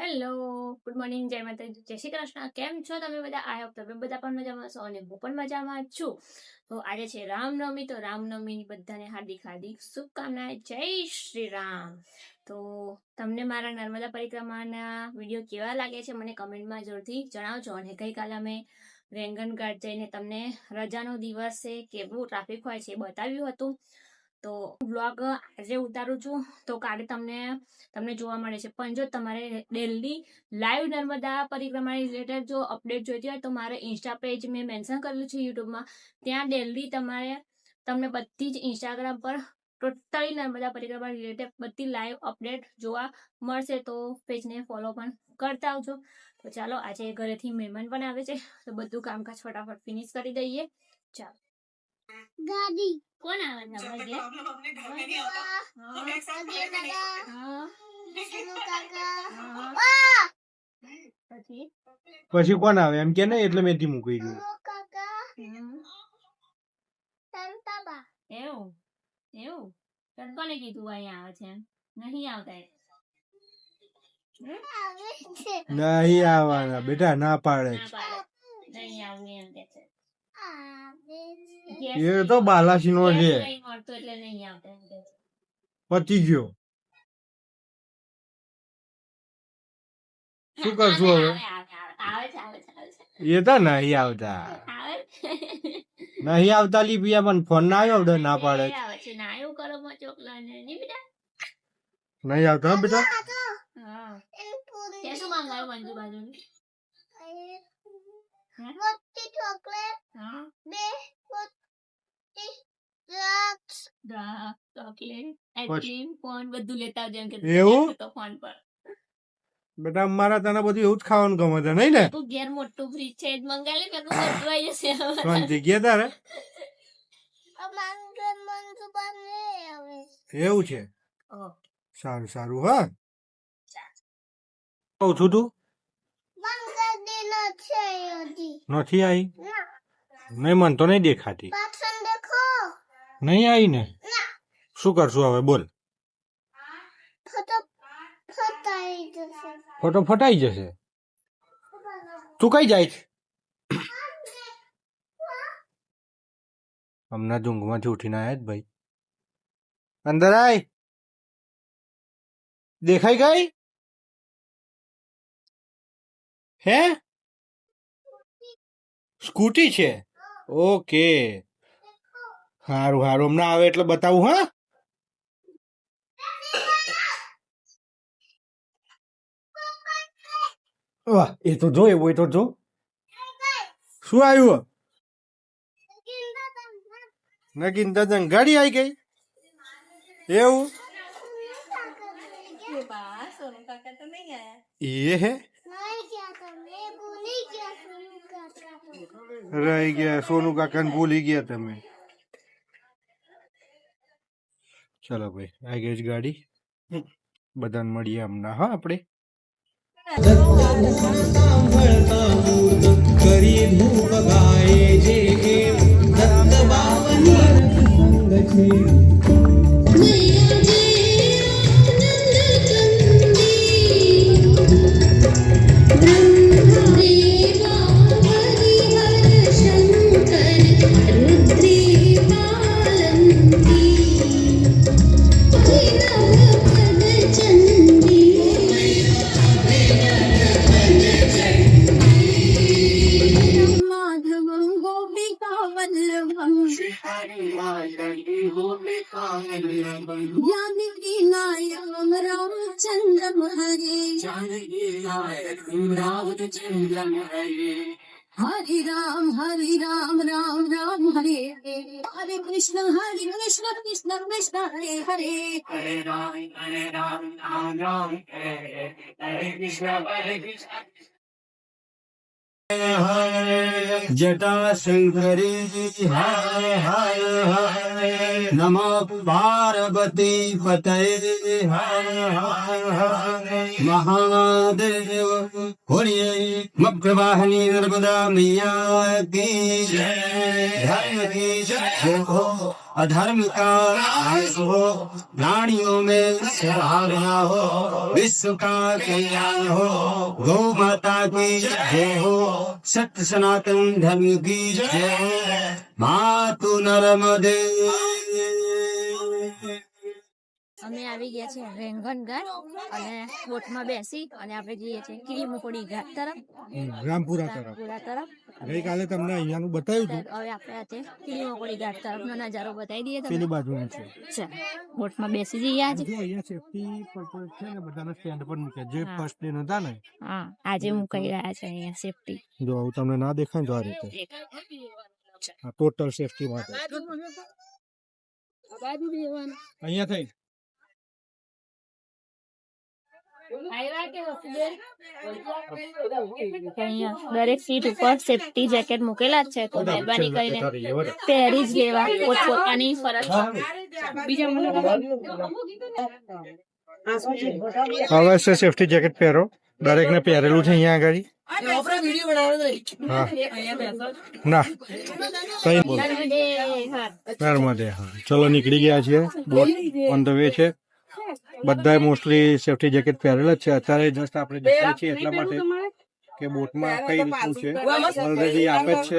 Hello, good morning, જય માતાજી, જય શ્રી કૃષ્ણ. કેમ છો તમે બધા? આઈ હોપ તમે બધા પણ મજામાં છો અને હું પણ મજામાં છું. તો આજે છે રામનવમી. તો રામનવમીની બધાને હાર્દિક હાર્દિક શુભકામનાએ. જય શ્રી રામ. તો તમને મારા નર્મદા પરિક્રમાના વિડીયો કેવા લાગે છે મને કમેન્ટમાં જરૂરથી જણાવજો. અને ગઈકાલે અમે રેંગન ઘાટ જઈને તમને રજાનો દિવસ છે કેવું ટ્રાફિક હોય છે એ બતાવ્યું હતું. તો બ્લોગ આજે ઉતારું છું તો કાલે તમને જોવા મળે છે. પણ જો તમારે ડેલી લાઈવ નર્મદા પરિક્રમા રિલેટેડ જો અપડેટ જોઈતી હોય તો મારે ઇન્સ્ટા પેજ મેં મેન્શન કરેલું છે યુટ્યુબમાં. ત્યાં ડેલી તમને બધી જ ઇન્સ્ટાગ્રામ પર ટોટલી નર્મદા પરિક્રમા રિલેટેડ બધી લાઈવ અપડેટ જોવા મળશે. તો પેજને ફોલો પણ કરતા આવજો. તો ચાલો, આજે ઘરેથી મહેમાન પણ આવે છે તો બધું કામકાજ ફટાફટ ફિનિશ કરી દઈએ. ચાલો. ગાડી કોણ આવે છે? પછી કોણ આવે એમ કે નહીં એટલે મેં થી મૂકી ગયું. એવું એવું કોને કીધું અહીંયા આવે છે? નહીં આવતા. નહીં આવવાના બેટા, ના પાડે નહીં આવું એમ કે છે. એ તો બાલાસી નો છે. એટલે નહીં આવતા એમ કે છે. પતી ગયો. શું કરશું હવે? એ તો નહીં આવતા. નહીં આવતા લી પિયા પણ ફોન ના આવ્યો ના પાડે. નહીં આવતા બેટા. શું મંગાવ્યું મંજુ બાજુ? એવું બેટા મારા તને બધું એવું જ ખાવાનું ગમે છે નહીં ને? તું ઘેર મોટું ફ્રીજ છે મંગાવી લે, બધું આવી જશે. કોણ જગ્યા તારે? એવું છે? સારું સારું. હા કહું છું તું નથી આવી? નહીં મન તો નહીં દેખાતી. નહીં આવી ને? શું કરશું હવે બોલ? ફોટો ફટાઈ જશે. તું કઈ જાય છે? હમણાં ઊંઘમાંથી ઉઠીને આવ્યા જ ભાઈ. અંદર આય. દેખાઈ ગઈ? હે સ્કૂટી છે? ઓકે હારું હારું. હમણાં આવે એટલે બતાવું. હા વાહ, એ તો જો એવું તો જો. શું આવ્યું? નગીન દાદા ગાડી આવી ગઈ. એવું એ હે રહી ગયા. સોનુ કાકા ને ભૂલી ગયા તમે. ચલો ભાઈ, આવી ગઈ ગાડી. બધાને મળીએ હમણાં. હા આપણે Hare Ram, Ram Ram, Hare Hare Krishna, Krishna Krishna, Hare Hare. Hare Ram, Ram Ram, Hare Krishna, Krishna. जटा शंकरी हरे हरे हरे नमो पार्वती पतये हरे हरे हरे महादेव होलिये मग्रवाहिनी नर्मदा मैया की जय की जय हो अधर्म का नाश हो, प्राणियों में सद्भावना हो, विश्व का कल्याण हो, गौ माता की जय हो, सत्य सनातन धर्म की जय हो, मातु नर्मदे। અમે આવી ગયા છે રેંગણ ઘાટ અને બોટમાં બેસી અને આપણે જઈએ છીએ કીડીમકોડી ઘાટ તરફ રામપુરા તરફ રામપુરા તરફ. ગઈકાલે તમને અહીંયાનું બતાવ્યું હતું, હવે આપણે આજે કીડીમકોડી ઘાટ તરફનો નજારો બતાવી દઈએ તમને. પેલી બાજુનું છે. ચાલ, બોટમાં બેસી જઈએ આજે. જો અહીંયા સેફટી પર્પઝ છે ને બધાના સ્ટેન્ડ પર મૂકે જે ફર્સ્ટ ડે નતા ને. હા, આજે મુકાઈ રહ્યા છે અહીંયા સેફટી. જો આવું તમને ના દેખાય ને તો આ રીતે ટોટલ સેફટી માટે અહીંયા થઈ અહીંયા દરેક સીટ ઉપર સેફટી જેકેટ મૂકેલા જ છે, તો મહેરબાની કરીને પહેરી જ લેવા પોતપોતાની ફરજ. અવશ્ય સેફટી જેકેટ પહેરો, દરેકને પહેરેલું છે અહીંયા આગળ. હા ના કઈ બોલ નર્મદે. હા ચલો નીકળી ગયા છીએ, બોટ ઓન ધ વે છે. બધાએ મોસ્ટલી સેફટી જેકેટ પહેરેલા જ છે. અત્યારે જસ્ટ આપણે જઈએ છીએ એટલા માટે કે બોટમાં કઈ રીતનું છે ઓલરેડી આપે જ છે,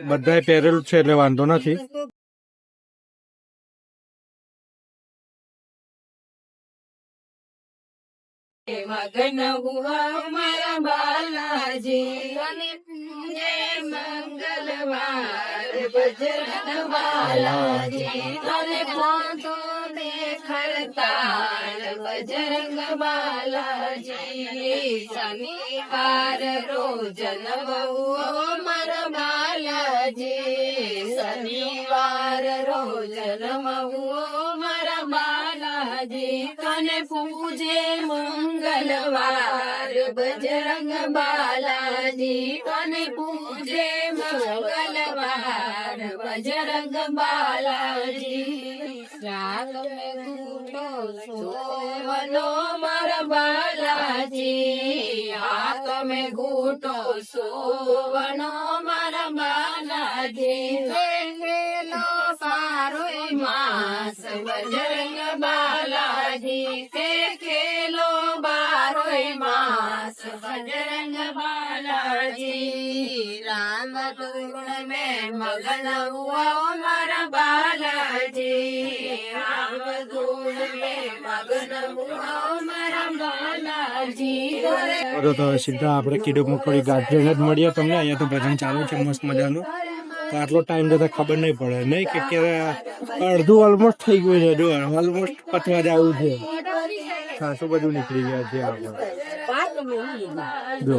બધાએ પહેરેલું છે એટલે વાંધો નથી. મગન મારા બાલાજી અને મંગલવાર બજરંગ બાલાજી અને પાંચો દેખરતાર બજરંગ બાલાજી શનિવાર રોજ નવવો મારા બાલાજી શનિવાર રોજ નવવો મારા બાલાજી તને પૂજે મંગલવાર બજરંગ બાલાજી તને પૂજે મંગલવાર બજરંગ બાલાજી રાગ મેં ગૂંઠો સોવનો મારા બાલાજી હાથ મેં ગૂંઠો સોવનો મારા બાલાજી ખેલો સારો માસ બજરંગ બાલાજી તે ખેલો બારોય માસ બજરંગ બાલાજી રામ ધૂન में मगन हुआ मारा बालाजी राम धून में मगन हुआ मारा बालाजी. તો સીધા આપણે કીડીમકોડી ઘાટ જઈને જ મળીએ તમને. અહીંયા તો ભજન ચાલુ છે મસ્ત મજાનું, તો આટલો ટાઈમ જતા ખબર નહીં પડે નહીં કે ક્યારે અડધું ઓલમોસ્ટ થઈ ગયું છે. જો ઓલમોસ્ટ પતવા જ આવું છે, ખાસું બધું નીકળી ગયા છે આપણે. જો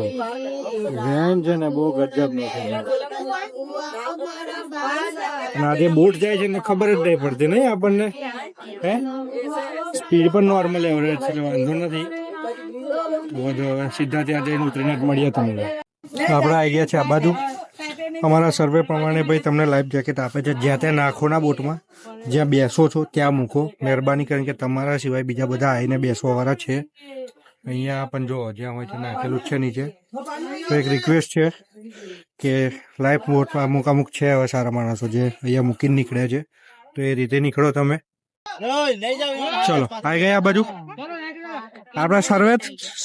રેન છે ને બહુ ગજબ નો છે, આજે બોટ જાય છે ને ખબર જ નહીં પડતી નહીં આપણને. હે સ્પીડ પણ નોર્મલ એવરેજ છે, વાંધો નથી. હવે સીધા ત્યાં જઈને ઉતરીને જ મળીએ તમને. આપણે આવી ગયા છે આ બાજુ. અમારા સર્વે પ્રમાણે ભાઈ તમને લાઈફ જેકેટ આપે છે. જ્યાં ત્યાં નાખો ના બોટમાં, જ્યાં બેસો છો ત્યાં મૂકો મહેરબાની કરીને, કે તમારા સિવાય બીજા બધા આવીને બેસવાવાળા છે. અહીંયા પણ જો જ્યાં હોય છે નાખેલું છે નીચે. તો એક રિક્વેસ્ટ છે કે લાઈફ બોટમાં અમુક અમુક છે હવે સારા માણસો જે અહીંયા મૂકીને નીકળે છે, તો એ રીતે નીકળો તમે. ચલો આવી ગયા આ બાજુ. આપણા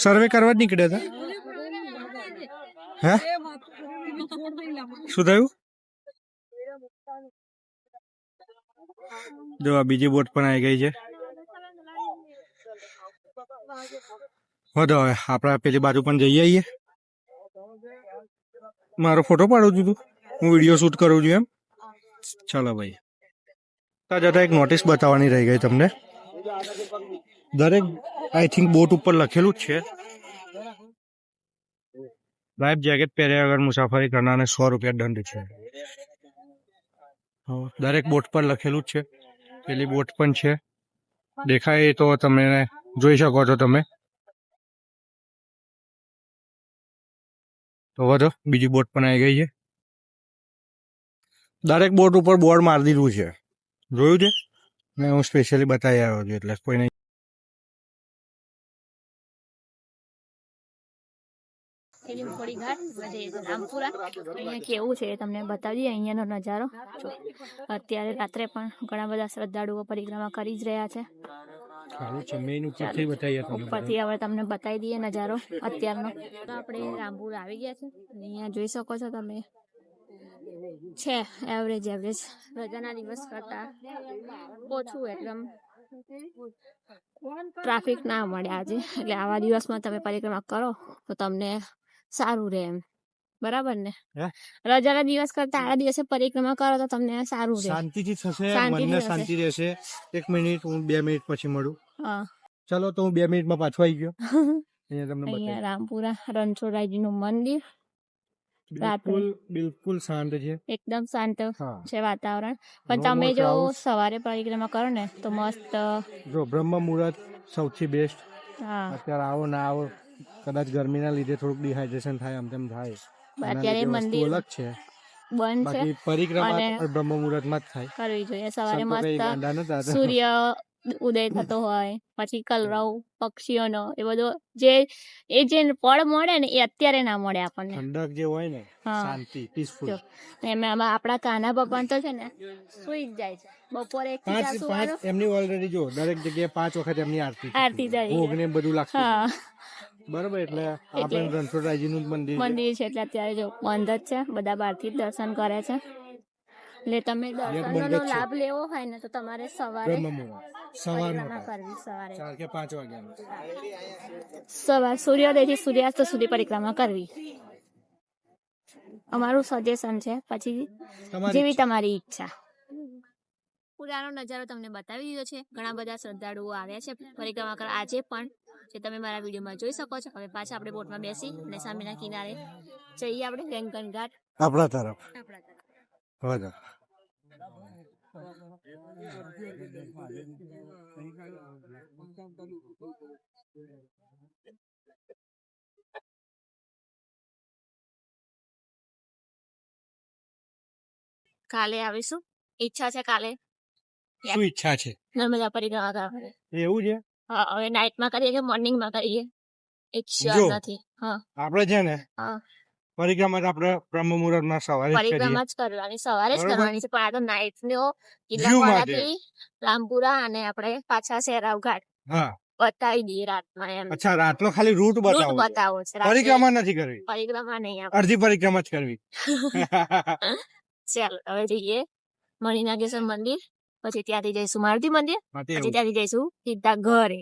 સર્વે કરવા જ નીકળ્યા હતા. હે શું થયું? જો આ બીજી બોટ પણ આવી ગઈ છે. વધો હવે આપણા પેલી બાજુ પણ જઈ આવીએ. મારો ફોટો પાડું છું તું, હું વિડીયો શૂટ કરું છું એમ. ચાલો ભાઈ. ત્યાં જતા એક નોટિસ બતાવવાની રહી ગઈ તમને. દરેક આઈ થિંક બોટ ઉપર લખેલું જ છે, લાઈફ જેકેટ પહેર્યા વગર મુસાફરી કરનારને 100 રૂપિયા દંડ છે. દરેક બોટ પર લખેલું જ છે. પેલી બોટ પણ છે, દેખાય તો તમે જોઈ શકો છો તમે. તો વધો બીજી બોટ પણ આવી ગઈ છે. દરેક બોટ ઉપર બોર્ડ મારી દીધું છે, જોયું છે મેં. હું સ્પેશિયલી બતાવી આવ્યો છું એટલે કોઈ નહીં. પાર્કિંગ થોડી ઘાટ બધે રામપુરા. અહીંયા કેવું છે એ તમને બતાવીએ અહીંયાનો નજારો. જો અત્યારે રાત્રે પણ ઘણા બધા શ્રદ્ધાળુઓ પરિક્રમા કરી જ રહ્યા છે. સારું છે, મેઇન ઉપરથી બતાવીએ તમને ઉપરથી હવે તમને બતાવી દઈએ નજારો અત્યારનો. તો આપણે રામપુર આવી ગયા છે. અહીંયા જોઈ શકો છો તમે છે એવરેજ રજાના દિવસ કરતા ઓછું એકદમ ટ્રાફિક ના મળે આજે. એટલે આવા દિવસમાં તમે પરિક્રમા કરો તો તમને સારું રહે એમ. બરાબર ને? હે? રજાના દિવસ કરતા આ દિવસે પરિક્રમા કરો તો તમને સારું રહે. શાંતિથી થશે, શાંતિથી મનને થશે. શાંતિ રહેશે. 1 મિનિટ, હું 2 મિનિટ પછી મળું. હા. ચલો તો હું 2 મિનિટમાં પાછો આવી ગયો. અહીંયા તમને અહીંયા બતાવી. રામપુરા રણછોડરાયજી નું મંદિર બિલકુલ શાંત છે. એકદમ શાંત હા. છે વાતાવરણ. પણ No તમે more જો crowds. સવારે પરિક્રમા કરો ને તો મસ્ત. જો બ્રહ્મ મુહૂર્ત સૌથી બેસ્ટ. હા. અત્યારે આવો ના આવો, કદાચ ગરમીના લીધે થોડુંક ડિહાઇડ્રેશન થાય, આમ તેમ થાય. એના અત્યારે લીધે વસ્તુ મંદિર અલગ છે. બંધ છે બાકી પરિક્રમા અને તો બ્રહ્મ મુહૂર્તમાં જ થાય. કરવી જોઈએ. સવારે સંતો કઈ મસ્ત ગાંડા નતા. સૂર્ય ઉદય થતો હોય, પછી કલરવ પક્ષીઓનો એ બધો જે પળ મળે ને એ અત્યારે ના મળે આપણને. ઠંડક જે હોય ને, હા. શાંતિ, પીસફુલ. જો એમાં આપણા કાના ભગવાન તો છે ને સુઈ જ જાય છે. બપોરે 1 થી 4 સુવાનું. એમની ઓલરેડી જો દરેક જગ્યાએ 5 વખત એમની આરતી આરતી થઈ જાય. ભોગ ને બધું લાગશે. હા. બરોબર, એટલે આપણે રણછોડરાયજી નું મંદિર છે. મંદિર છે એટલે અત્યારે જો બંધ જ છે. બધા બહારથી જ દર્શન કરે છે. એટલે તમે દર્શનનો બંધ જ છે. લાભ લેવો હોય ને તો તમારે સવારે બ્રહ્મ મુહૂર્ત સવારનો પરિક્રમા time. કરવી. સવારે 4 કે 5 વાગ્યાનો. સૂર્યોદય થી સૂર્યાસ્ત સુધી પરિક્રમા કરવી અમારું સજેશન છે. પછી તમારી જેવી ઈચ્છા. તમારી ઈચ્છા. પુરાનો નજારો તમને બતાવી દીધો છે. ઘણા બધા શ્રદ્ધાળુઓ આવ્યા છે પરિક્રમા કરવા આજે પણ, જે તમે મારા વિડીયોમાં જોઈ શકો છો. હવે પાછા આપણે બોટમાં બેસી અને સામેના કિનારે જઈએ આપણે વેંકન ઘાટ આપણા તરફ આપણા તરફ. વધો. કાલે આવીશું. ઈચ્છા છે કાલે શું ઈચ્છા છે? નર્મદા પરિક્રમા કરવાની. એવું છે? હા, હવે નાઇટમાં કરીએ કે મોર્નિંગમાં કરીએ એક જો. શ્યોર નથી. હા. આપણે છે ને હા. પરિક્રમા તો આપણે બ્રહ્મ મુહૂર્ત માં સવારે જ કરીએ. પરિક્રમા જ કરવાની, સવારે જ બરોબર. કરવાની છે. પણ આ તો નાઇટ નો વ્યૂ કિલ્લાવાડાથી રામપુરા અને આપણે પાછા શેરાવ ઘાટ હા. બતાવી દઈએ રાતમાં એમ. અચ્છા, રાતનો ખાલી રૂટ રૂટ બતાવો. બતાવો છે. રાત્રે પરિક્રમા નથી કરવી. પરિક્રમા નહીં આપણે. અડધી પરિક્રમા જ કરવી. ચાલો હવે જઈએ મણિનાગેશ્વર મંદિર, પછી ત્યાંથી જઈશું મારુતિ મંદિર, માટે પછી એવું. ત્યાંથી જઈશું સીધા ઘરે.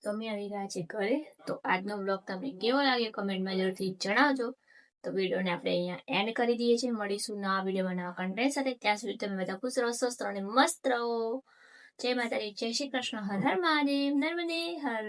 તો અમે આવી ગયા છે ઘરે. તો આજનો બ્લોગ તમને કેવો લાગ્યો કમેન્ટમાં જરૂરથી જણાવજો. તો વિડીયોને આપણે અહીંયા એન્ડ કરી દઈએ છીએ. મળીશું નવા વિડીયોમાં નવા કન્ટેન્ટ સાથે. ત્યાં સુધી તમે બધા ખુશ રહો, સ્વસ્થ રહો અને મસ્ત રહો. જય માતાજી, જય શ્રી કૃષ્ણ, હર હર મહાદેવ, નર્મદે હર.